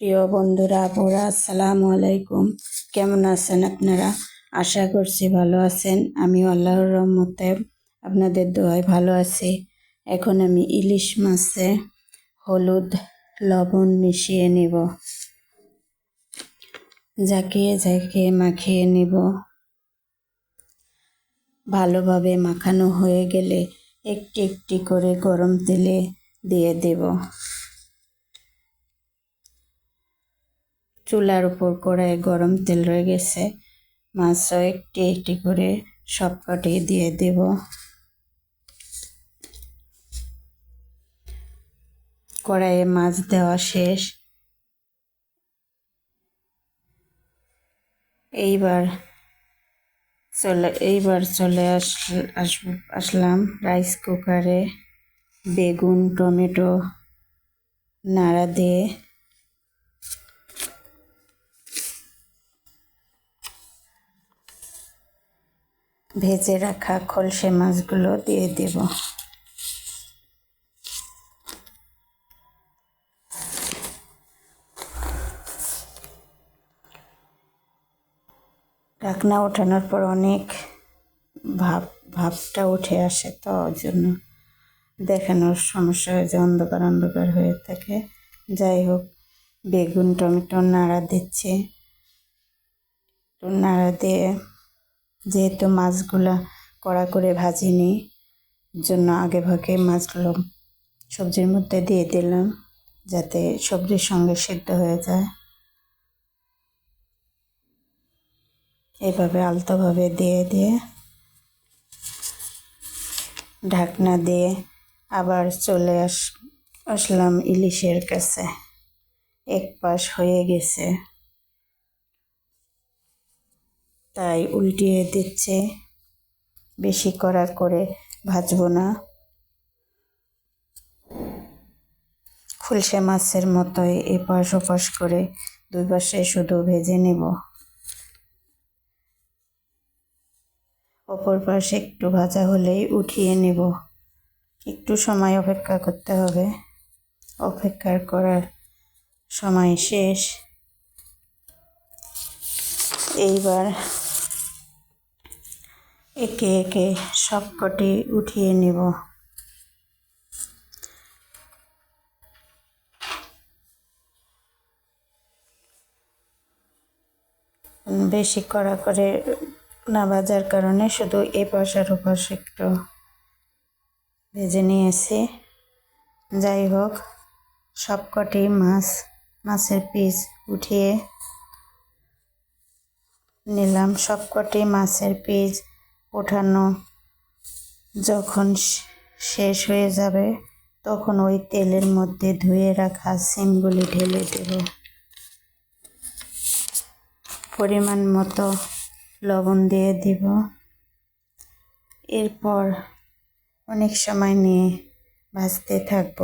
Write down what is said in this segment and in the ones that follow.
প্রিয় বন্ধুরা আপুরা আসসালামু আলাইকুম। কেমন আছেন আপনারা? আশা করছি ভালো আছেন। আমি আল্লাহর রহমতে আপনাদের দোয়ায় ভালো আছি। এখন আমি ইলিশ মাছে হলুদ লবণ মিশিয়ে নিব, ঝাঁকিয়ে ঝাঁকিয়ে মাখিয়ে নিব। ভালোভাবে মাখানো হয়ে গেলে একটি একটি করে গরম তেলে দিয়ে দেব। চুলার উপর কড়াইয়ে গরম তেল রয়ে গেছে, মাছও একটি একটি করে সবকটি দিয়ে দেব। কড়াইয়ে মাছ দেওয়া শেষ। এইবার চলে আসলাম রাইস কুকারে। বেগুন টমেটো নাড়া দিয়ে ভেজে রাখা খলসে মাছগুলো দিয়ে দেব। ঢাকনা ওঠানোর পর অনেক ভাবটা উঠে আসে, তো ওই জন্য দেখানোর সমস্যা হয়ে যায়, অন্ধকার অন্ধকার হয়ে থাকে। যাই হোক, বেগুন টমেটো নাড়া দিচ্ছি। নাড়া দিয়ে যেহেতু মাছগুলা কড়া করে ভাজিনি, জন্য আগে ভাগে মাছগুলো সবজির মধ্যে দিয়ে দিলাম, যাতে সবজির সঙ্গে সিদ্ধ হয়ে যায়। এইভাবে আলতোভাবে দিয়ে দিয়ে ঢাকনা দিয়ে আবার চলে আসলাম ইলিশের কাছে। এক পাশ হয়ে গেছে, তাই উল্টিয়ে দিচ্ছে। বেশি কড়া করে ভাজবো না, খুলসে মাছের মতোই এপাশ ওপাশ করে দুই পাশে শুধু ভেজে নেব। অপর পাশে একটু ভাজা হলেই উঠিয়ে নেব। একটু সময় অপেক্ষা করতে হবে। অপেক্ষা করার সময় শেষ। এইবার একে একে সবকটি উঠিয়ে নেব। বেশি কড়া করে না ভাজার কারণে শুধু এপাশ আর ওপাশ একটু ভেজে নিয়েছি। যাই হোক, সবকটি মাছের পিস উঠিয়ে নিলাম। সবকটি মাছের পিস ওঠানো যখন শেষ হয়ে যাবে, তখন ওই তেলের মধ্যে ধুয়ে রাখা সিমগুলি ঢেলে দেব। পরিমাণ মতো লবণ দিয়ে দিব। এরপর অনেক সময় নিয়ে ভাজতে থাকব।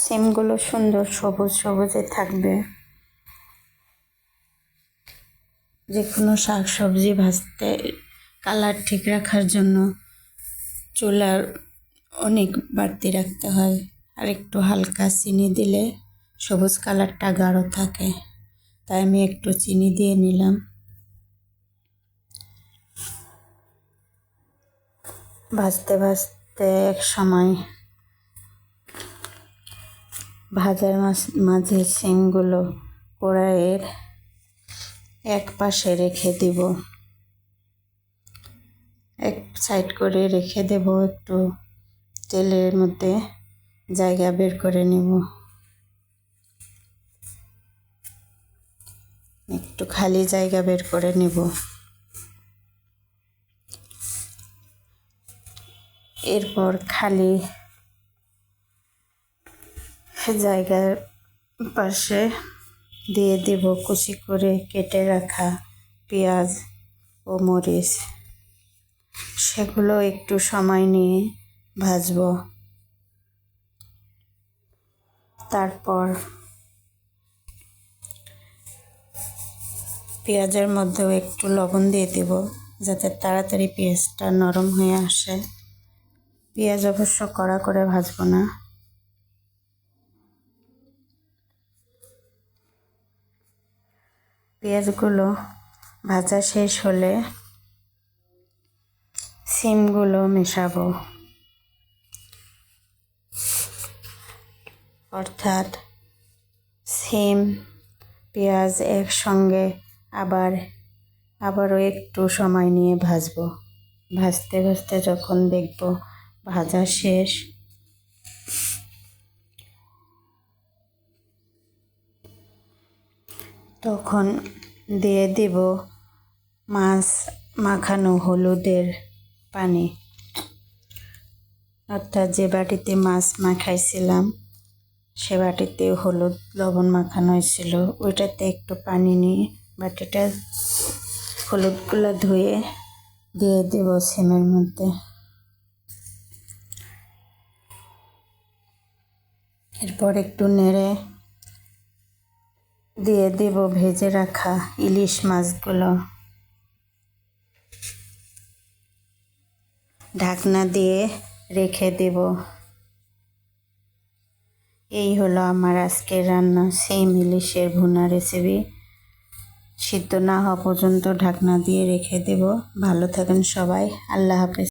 সিমগুলো সুন্দর সবুজ সবুজে থাকবে। যে কোনো শাক সবজি ভাজতে কালার ঠিক রাখার জন্য চুলার অনেক বাড়তি রাখতে হয়, আর একটু হালকা চিনি দিলে সবুজ কালারটা গাঢ় থাকে। তাই আমি একটু চিনি দিয়ে নিলাম। ভাজতে ভাজতে এক সময় ভাজার মাঝে সিমগুলো কড়াইয়ের এক পাশে রেখে দিব, এক সাইড করে রেখে দেব। একটু তেলের মধ্যে জায়গা বের করে নেব। একটু খালি জায়গা বের করে নেব। এরপর খালি জায়গার পাশে দিয়ে দেব কুচি করে কেটে রাখা পেঁয়াজ ও মরিচ। সেগুলো একটু সময় নিয়ে ভাজব। তারপর পেঁয়াজের মধ্যেও একটু লবণ দিয়ে দেব, যাতে তাড়াতাড়ি পেঁয়াজটা নরম হয়ে আসে। পেঁয়াজ অবশ্য কড়া করে ভাজবো না। পেঁয়াজগুলো ভাজা শেষ হলে সিমগুলো মেশাবো, অর্থাৎ সিম পেঁয়াজ একসঙ্গে আবারও একটু সময় নিয়ে ভাজবো। ভাজতে ভাজতে যখন দেখব ভাজা শেষ, তখন দিয়ে দেব মাছ মাখানো হলুদের পানি, অর্থাৎ যে বাটিতে মাছ মাখাইছিলাম সে বাটিতে হলুদ লবণ মাখানো হয়েছিল, ওইটাতে একটু পানি নিয়ে বাটিটা হলুদগুলো ধুয়ে দিয়ে দেব সিমের মধ্যে। এরপর একটু নেড়ে দিয়ে দেব ভেজে রাখা ইলিশ মাছগুলো। ঢাকনা দিয়ে রেখে দেব। এই হলো আমার আজকের রান্না সিম ইলিশের ভুনা রেসিপি। সিদ্ধ না হওয়া পর্যন্ত ঢাকনা দিয়ে রেখে দেব। ভালো থাকেন সবাই, আল্লাহ হাফেজ।